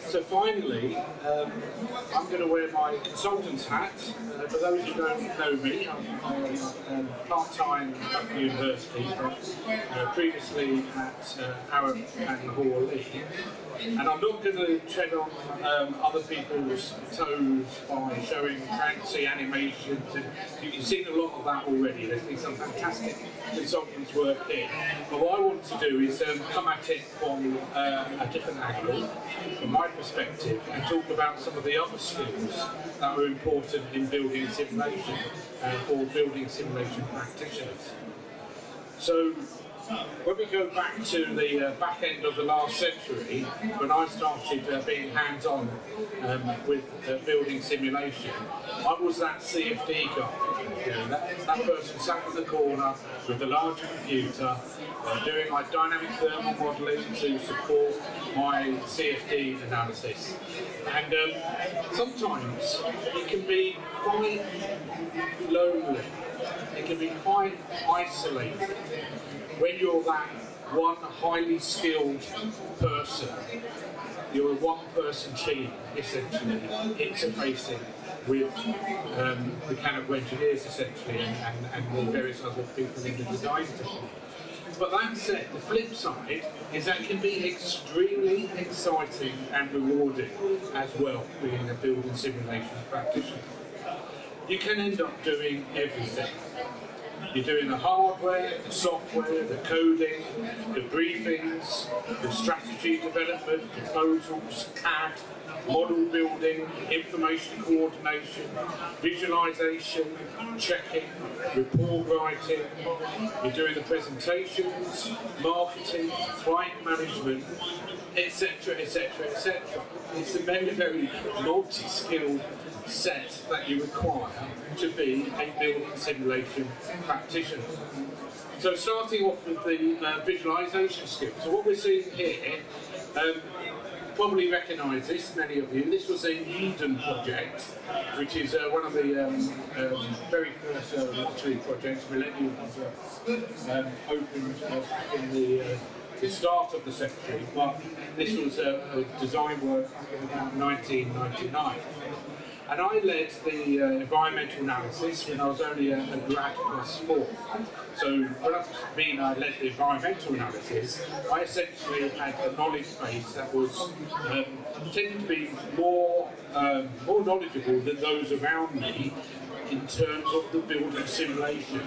So finally, I'm going to wear my consultant's hat. For those who don't know me, I'm part-time at the university, but previously at Arab and Hall. And I'm not going to tread on other people's toes by showing fancy animations. And you've seen a lot of that already. There's been some fantastic consultants' work here. But what I want to do is come at it from a different angle, from my perspective, and talk about some of the other skills that are important in building simulation for building simulation practitioners. So, when we go back to the back end of the last century, when I started being hands-on with building simulation, I was that CFD guy. You know, that person sat in the corner with the large computer, doing my dynamic thermal modelling to support my CFD analysis. And sometimes it can be quite lonely. It can be quite isolating when you're that one highly skilled person. You're a one-person team, essentially, interfacing with mechanical engineers, essentially, and the various other people in the design team. But that said, the flip side is that it can be extremely exciting and rewarding as well, being a building simulation practitioner. You can end up doing everything. You're doing the hardware, the software, the coding, the briefings, the strategy development, proposals, CAD, model building, information coordination, visualization, checking, report writing. You're doing the presentations, marketing, client management, etc., etc., etc. It's a very, very multi-skilled set that you require to be a building simulation practitioner. So starting off with the visualization skills. So what we're seeing here, probably recognise this, many of you. This was a Eden project, which is one of the very first lottery projects Millennium opened back in the start of the century, but this was a design work in about 1999. And I led the environmental analysis when I was only a grad +4. So what does that mean I led the environmental analysis? I essentially had a knowledge base that was tended to be more knowledgeable than those around me in terms of the building simulation.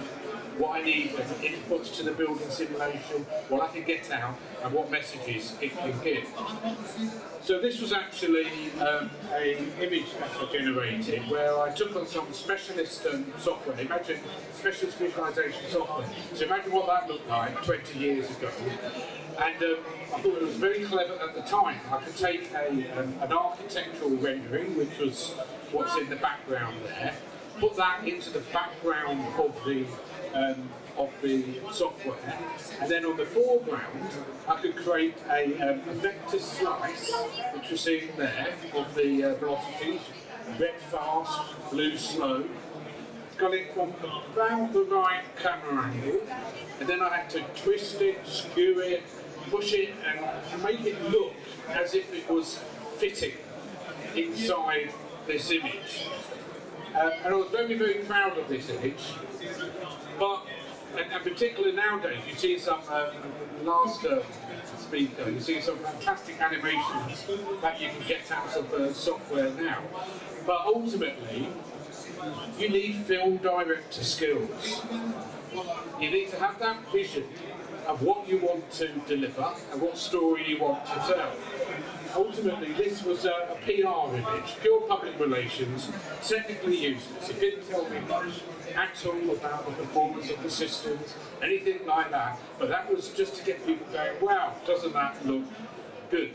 What I need as inputs to the building simulation, what I can get out, and what messages it can give. So this was actually an image that I generated where I took on some specialist software. Imagine specialist visualization software. So imagine what that looked like 20 years ago. And I thought it was very clever at the time. I could take an architectural rendering, which was what's in the background there, put that into the background of the software, and then on the foreground I could create a vector slice, which was seen there, of the velocities, red fast, blue slow. Got it from about the right camera angle, and then I had to twist it, skew it, push it, and make it look as if it was fitting inside this image. And I was very, very proud of this image. But, and particularly nowadays, you see some, last speaker, you see some fantastic animations that you can get out of software now. But ultimately, you need film director skills. You need to have that vision of what you want to deliver and what story you want to tell. Ultimately, this was a PR image, pure public relations, technically useless. It didn't tell me much at all about the performance of the systems, anything like that, but that was just to get people going, wow, doesn't that look good?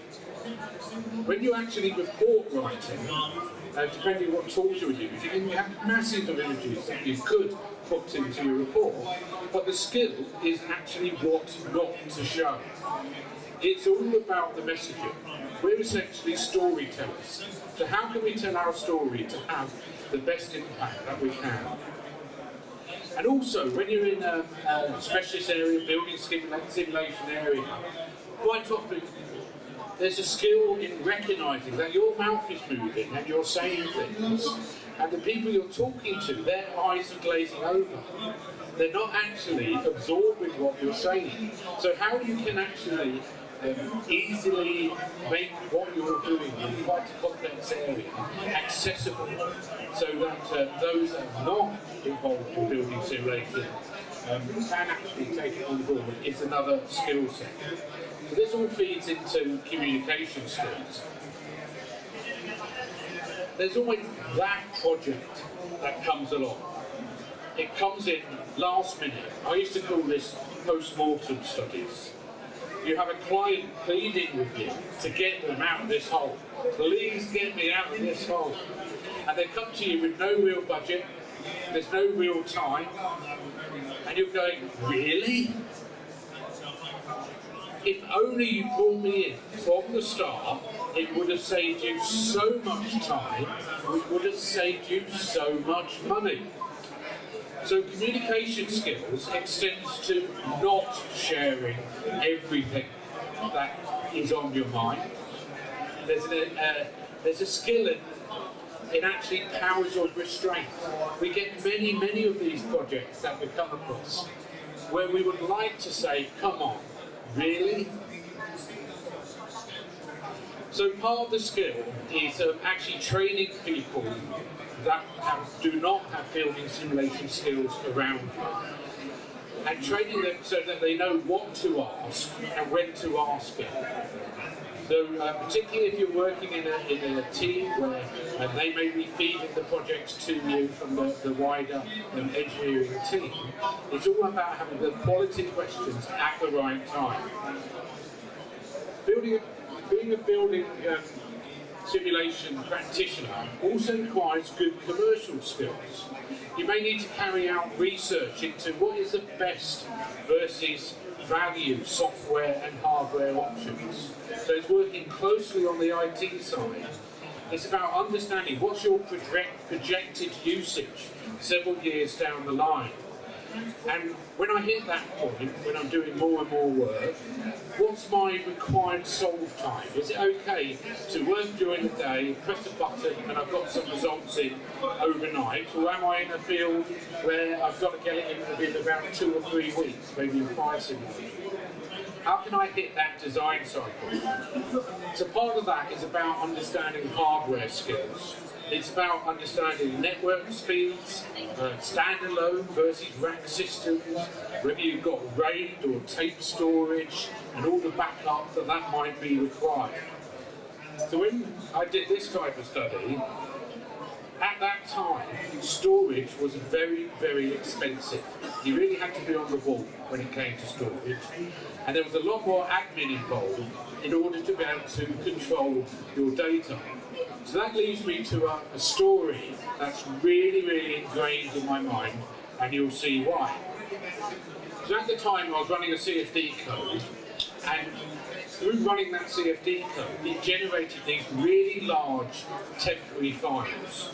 When you actually report writing, depending on what tools you're using, you have masses of images that you could put into your report, but the skill is actually what not to show. It's all about the messaging. We're essentially storytellers. So how can we tell our story to have the best impact that we can? And also, when you're in a specialist area, building simulation area, quite often there's a skill in recognising that your mouth is moving and you're saying things, and the people you're talking to, their eyes are glazing over. They're not actually absorbing what you're saying. So how you can actually easily make what you're doing in quite a complex area accessible, so that those that are not involved in building simulation can actually take it on board, is another skill set. So this all feeds into communication skills. There's always that project that comes along. It comes in last minute. I used to call this post-mortem studies. You have a client pleading with you to get them out of this hole. Please get me out of this hole. And they come to you with no real budget, there's no real time, and you're going, really? If only you brought me in from the start, it would have saved you so much time, it would have saved you so much money. So communication skills extends to not sharing everything that is on your mind. There's a skill in actually powers of restraint. We get many of these projects that we come across where we would like to say, come on, really? So part of the skill is actually training people that do not have building simulation skills around them, and training them so that they know what to ask and when to ask it. So particularly if you're working in a team where they may be feeding the projects to you from the wider engineering team, it's all about having the quality questions at the right time. Being a building simulation practitioner also requires good commercial skills. You may need to carry out research into what is the best versus value software and hardware options. So it's working closely on the IT side. It's about understanding what's your projected usage several years down the line. And when I hit that point, when I'm doing more and more work, what's my required solve time? Is it okay to work during the day, press a button, and I've got some results in overnight? Or am I in a field where I've got to get it in within about 2 or 3 weeks, maybe in 5 simulations? How can I hit that design cycle? So part of that is about understanding hardware skills. It's about understanding network speeds, standalone versus rack systems, whether you've got RAID or tape storage, and all the backup that might be required. So when I did this type of study, at that time, storage was very expensive. You really had to be on the ball when it came to storage, and there was a lot more admin involved in order to be able to control your data. So that leads me to a story that's really ingrained in my mind, and you'll see why. So at the time I was running a CFD code, and through running that CFD code, it generated these really large temporary files.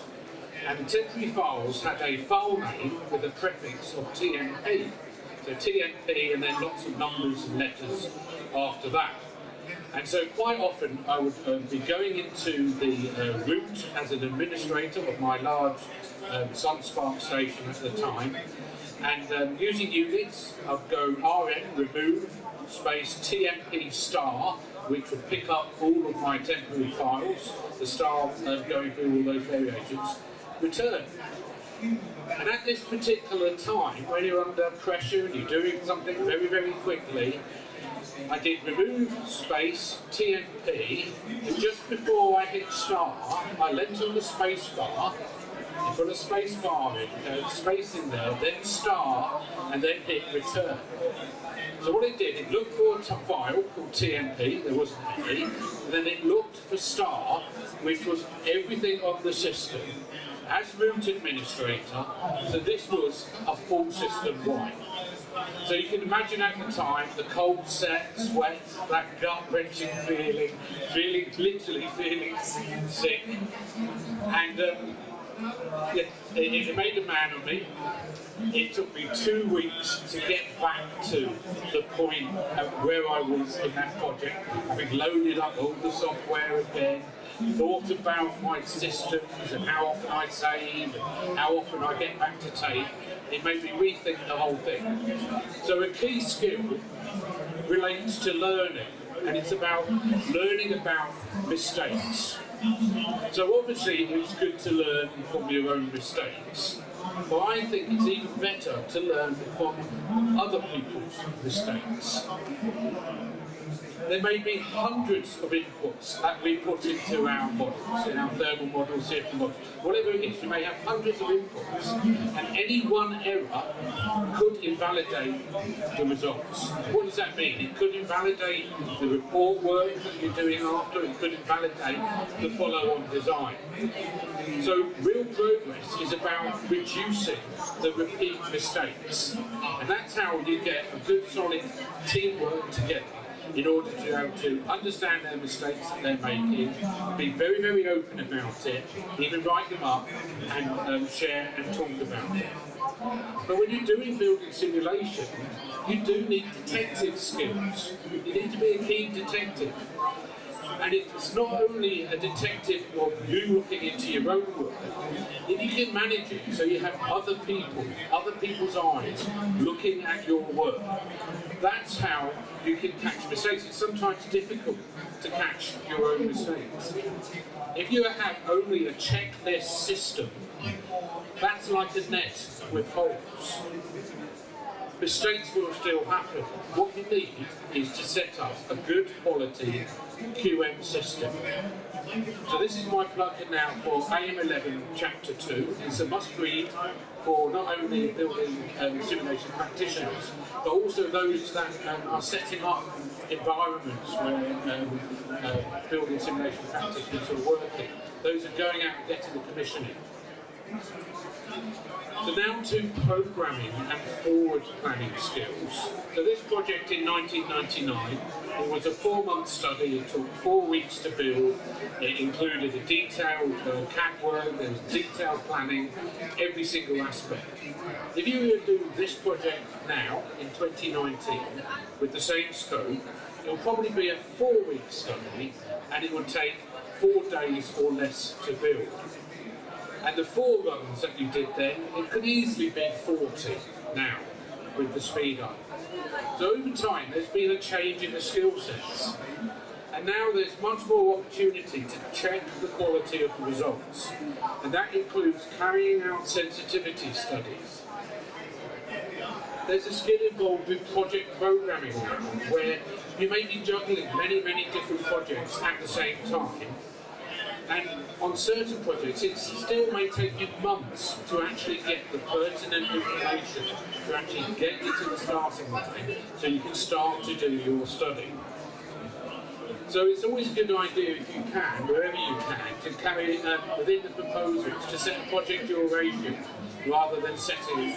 And the temporary files had a file name with a prefix of TMP. So TMP and then lots of numbers and letters after that. And so quite often I would be going into the root as an administrator of my large SunSpark station at the time, and using Unix, I'd go rm remove space TMP star, which would pick up all of my temporary files, the star going through all those variations, return. And at this particular time, when you're under pressure and you're doing something very quickly, I did remove space TMP, and just before I hit star, I leant on the space bar, put a space bar in, space in there, then star, and then hit return. So what it did, it looked for a file called TMP, there wasn't any, and then it looked for star, which was everything on the system. As root administrator, so this was a full system wide. So you can imagine at the time, the cold sweat, that gut-wrenching feeling, literally feeling sick. And Yeah, it made a man of me. It took me 2 weeks to get back to the point where I was in that project, having loaded up all the software again, thought about my systems and how often I save and how often I get back to tape. It made me rethink the whole thing. So a key skill relates to learning, and it's about learning about mistakes. So obviously it's good to learn from your own mistakes, but I think it's even better to learn from other people's mistakes. There may be hundreds of inputs that we put into our models, in our thermal models, CFD models, whatever it is. You may have hundreds of inputs, and any one error could invalidate the results. What does that mean? It could invalidate the report work that you're doing after, it could invalidate the follow-on design. So real progress is about reducing the repeat mistakes, and that's how you get a good solid teamwork together, in order to be able to understand their mistakes that they're making, be very, very open about it, even write them up and share and talk about it. But when you're doing building simulation, you do need detective skills. You need to be a keen detective. And it's not only a detective of you looking into your own work, if you can manage it so you have other people, other people's eyes looking at your work, that's how you can catch mistakes. It's sometimes difficult to catch your own mistakes. If you have only a checklist system, that's like a net with holes. Mistakes will still happen. What you need is to set up a good quality QM system. So this is my plugin now for AM11 Chapter 2. It's a must-read for not only building simulation practitioners, but also those that are setting up environments where building simulation practitioners are working. Those are going out and getting the commissioning. So now to programming and forward planning skills. So this project in 1999, it was a 4-month study. It took 4 weeks to build. It included a detailed CAD work, there was detailed planning, every single aspect. If you were to do this project now, in 2019, with the same scope, it will probably be a 4-week study, and it would take 4 days or less to build. And the 4 runs that you did then, it could easily be 40 now, with the speed up. So over time, there's been a change in the skill sets. And now there's much more opportunity to check the quality of the results. And that includes carrying out sensitivity studies. There's a skill involved with project programming now, where you may be juggling many, many different projects at the same time. And on certain projects, it still may take you months to actually get the pertinent information, to actually get you to the starting line, so you can start to do your study. So it's always a good idea, if you can, wherever you can, to carry within the proposals to set a project duration rather than setting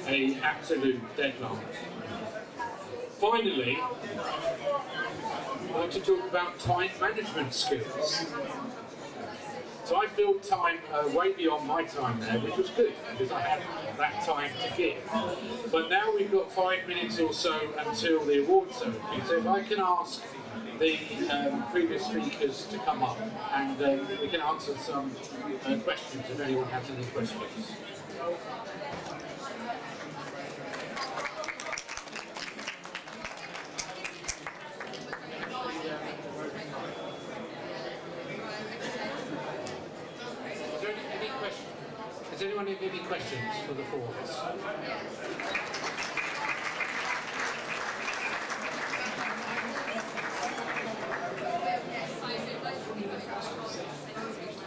a absolute deadline. Finally, I want to talk about time management skills. So I filled time way beyond my time there, which was good, because I had that time to give. But now we've got 5 minutes or so until the award ceremony. So if I can ask the previous speakers to come up, and we can answer some questions if anyone has any questions. Does anyone have any questions for the four of us?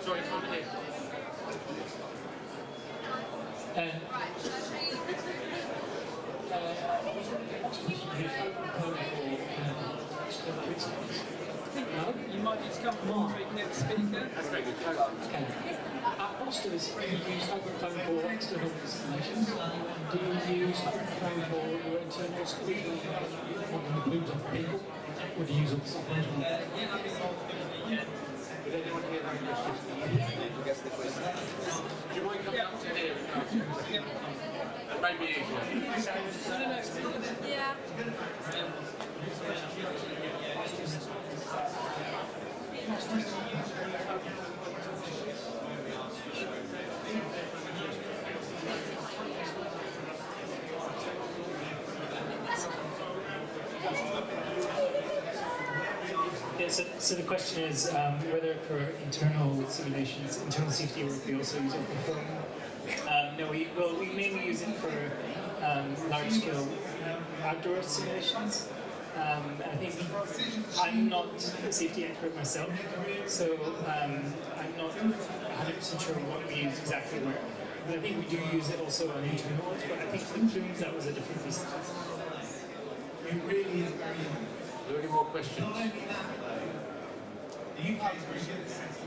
Sorry, can't hear. No, you might need to come forward so you can get the speaker. That's very good. Okay. At Boston's, you use OpenPhone for external installations. Do you use OpenPhone for your internal schools or include other people? Or do you use other software? Did anyone hear that question? ask the question. Do you mind coming up to here and asking a question? It may be easier. Yeah. Yeah, so the question is whether for internal simulations, internal safety work, we also use Build2Perform. No, we mainly use it for large-scale outdoor simulations. I think I'm not a safety expert myself, so I'm not 100% sure what we use exactly where. But I think we do use it also on internal ones, but I think for the plumes that was a different piece. Are there any more questions?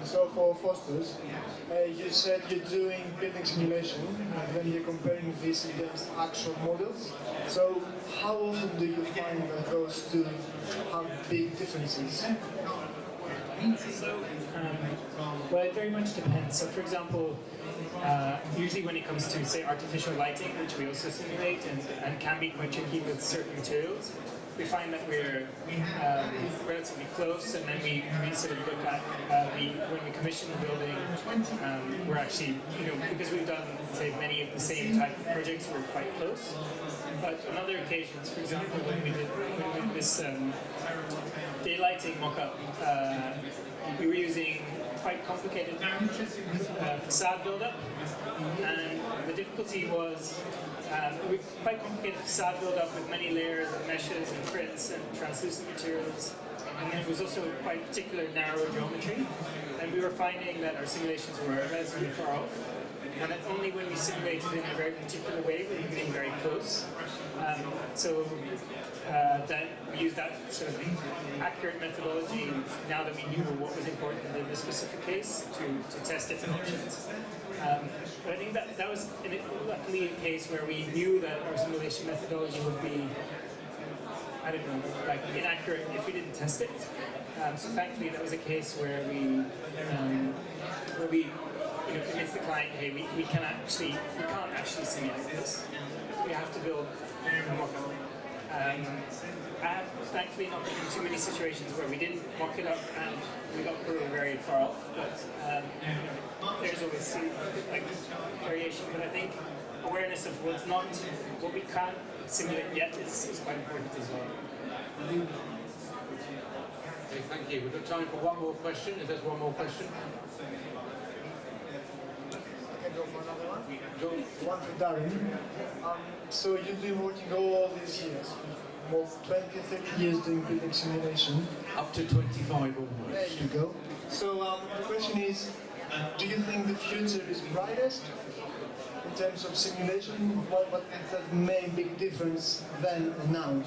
So for Foster's, you said you're doing building simulation and then you're comparing this against actual models. So how often do you find that those two have big differences? So, well, it very much depends. So, for example, usually when it comes to, say, artificial lighting, which we also simulate and can be quite tricky with certain materials, we find that we're relatively close, and then we sort of look at, when we commission the building, we're actually, because we've done, say, many of the same type of projects, we're quite close. But on other occasions, for example, when we did this daylighting mock-up, we were using quite complicated facade build-up, and the difficulty was quite complicated facade build-up with many layers of meshes and frits and translucent materials, and then it was also quite particular narrow geometry, and we were finding that our simulations were relatively far off, and that only when we simulated in a very particular way were we getting very close. So that we used that sort of accurate methodology now that we knew what was important in this specific case to test different options. But I think that was luckily a case where we knew that our simulation methodology would be, I don't know, like inaccurate if we didn't test it. So thankfully that was a case where we convinced the client, hey, we can't actually simulate this. We have to build a mock-up. I have thankfully not been in too many situations where we didn't mock it up and we got very, very far off, but there's always like variation. But I think awareness of what we can't simulate yet is quite important as well. Okay, thank you. We've got time for one more question, if there's one more question. Go for another one. One for Darren. So you've been working all these years, more 20, 30 years doing building simulation. Up to 25 almost. There you go. So the question is, do you think the future is brightest in terms of simulation? What is the main big difference then and now?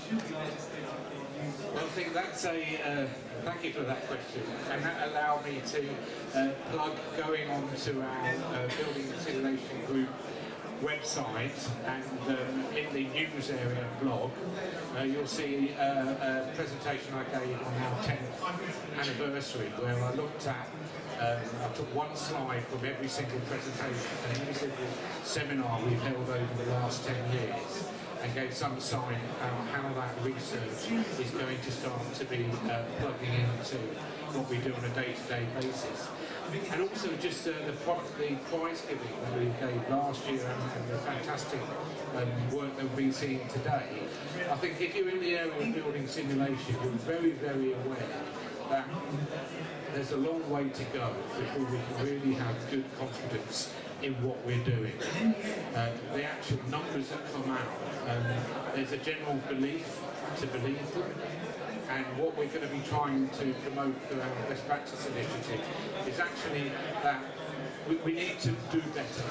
Well, I think that's thank you for that question, and that allowed me to plug going on to our Building Simulation Group website, and in the news area blog, you'll see a presentation I gave on our 10th anniversary, where I looked at, I took one slide from every single presentation and every single seminar we've held over the last 10 years, and gave some sign about how that research is going to start to be plugging into what we do on a day-to-day basis. And also just the prize giving that we gave last year and the fantastic work that we've been seeing today. I think if you're in the area of building simulation, you're very, very aware that there's a long way to go before we can really have good confidence in what we're doing. The actual numbers that come out, there's a general belief to believe them, and what we're going to be trying to promote through our best practice initiative is actually that we need to do better.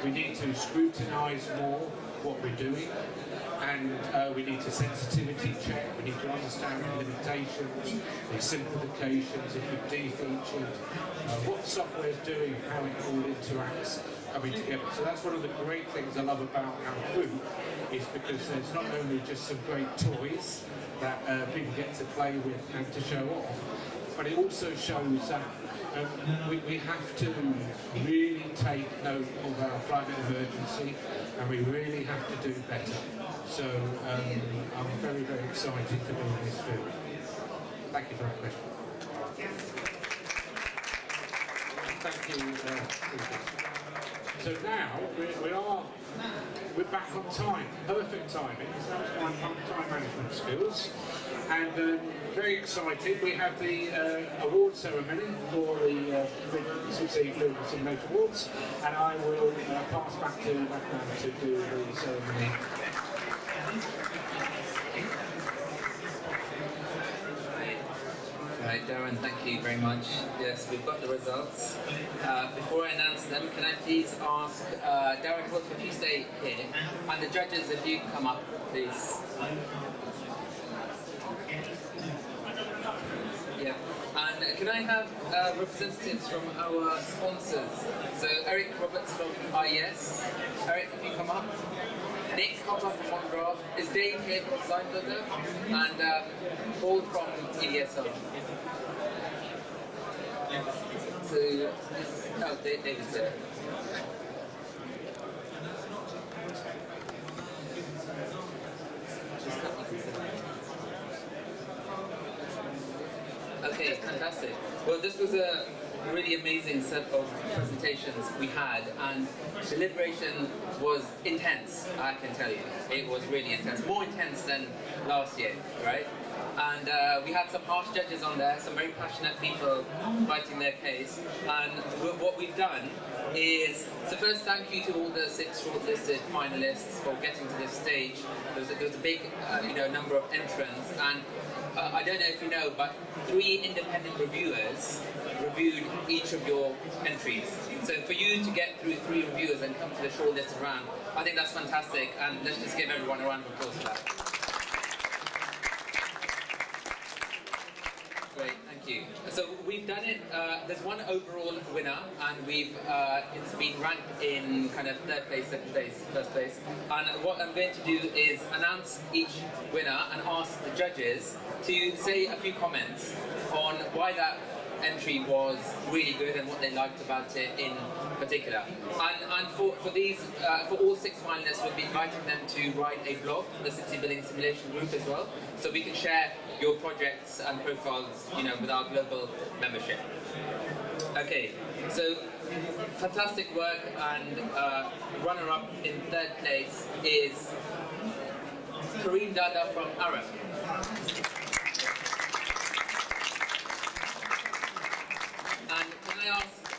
We need to scrutinise more what we're doing, and we need to sensitivity check, we need to understand the limitations, the simplifications, if we've de-featured, what software is doing, how it all interacts coming together. So that's one of the great things I love about our group, is because there's not only just some great toys that people get to play with and to show off, but it also shows that we have to really take note of our climate emergency, and we really have to do better. So I'm very, very excited to be in this field. Thank you for that question. Thank you. So now we're back on time, perfect timing. So that's my time management skills, and very excited. We have the award ceremony for the CIBSE Building Simulation Awards, and I will pass back to Batman to do the ceremony. Right, Darren, thank you very much. Yes, we've got the results. Before I announce them, can I please ask Darren Woolf if you stay here, and the judges if you come up, please. Yeah, and can I have representatives from our sponsors? So Eric Roberts from IES. Eric, if you come up. Nick Cotter from OneGraph. Is Dave here from Design Builder? And Paul from EDSR. So, oh, David's there. Okay, fantastic. Well, this was a really amazing set of presentations we had, and deliberation was intense, I can tell you. It was really intense, more intense than last year, right? And we had some harsh judges on there, some very passionate people fighting their case, and what we've done is, so first thank you to all the 6 shortlisted finalists for getting to this stage. There was a big number of entrants, and I don't know if you know, but 3 independent reviewers reviewed each of your entries. So for you to get through 3 reviewers and come to the shortlisted round, I think that's fantastic, and let's just give everyone a round of applause for that. Great, thank you. So we've done it, there's one overall winner, and it's been ranked in kind of 3rd place, 2nd place, 1st place. And what I'm going to do is announce each winner and ask the judges to say a few comments on why that entry was really good and what they liked about it in particular. And for these, for all 6 finalists, we'll be inviting them to write a blog for the CIBSE Building Simulation Group as well, so we can share your projects and profiles, with our global membership. Okay, so fantastic work, and runner-up in 3rd place is Kareem Dada from Arab. And can I ask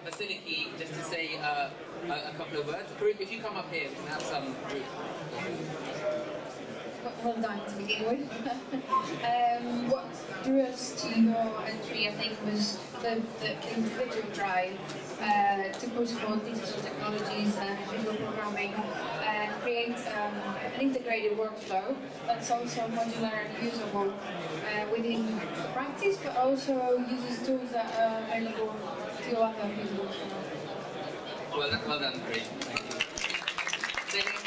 Vasiliki just to say a couple of words? Kareem, if you come up here, we can have some group. Well done to begin with. What drew us to your entry, I think, was the individual drive to push for digital technologies and visual programming and create an integrated workflow that's also modular and usable within practice, but also uses tools that are available to other people. Well done, Kareem. Thank you.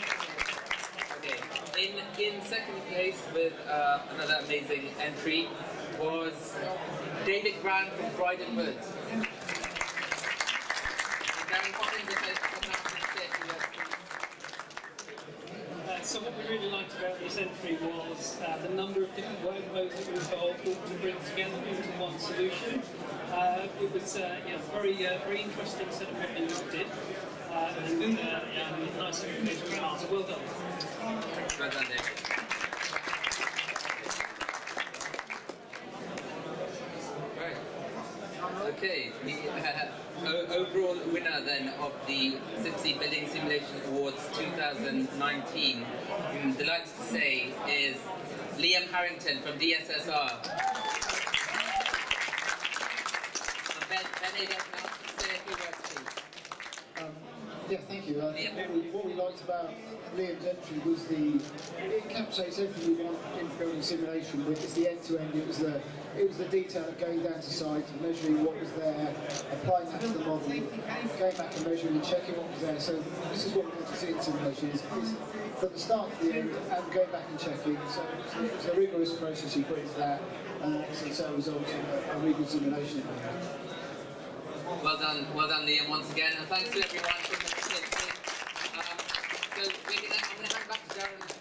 In 2nd place with another amazing entry was David Grant from Croydon Wood. So what we really liked about this entry was the number of different workflows that were involved to bring together into one solution. It was very interesting set of what they did. And nice engagement round, so well done. Well done, David. Right. Okay, the overall winner then of the CIBSE Building Simulation Awards 2019, I'm delighted to say, is Liam Harrington from DSSR. And Ben, say a few words, please. Yeah, thank you. What we liked about Liam's entry was it encapsulates everything we want in building simulation. It's the end-to-end. It was the detail of going down to site, measuring what was there, applying that to the model, going back and measuring and checking what was there. So this is what we want to see in simulation: is from the start to the end and going back and checking. So it's a rigorous process you put into that, and so results in a really good simulation. Well done, Liam, once again, and thanks to everyone for participating. So I'm going to hand back to Darren Woolf.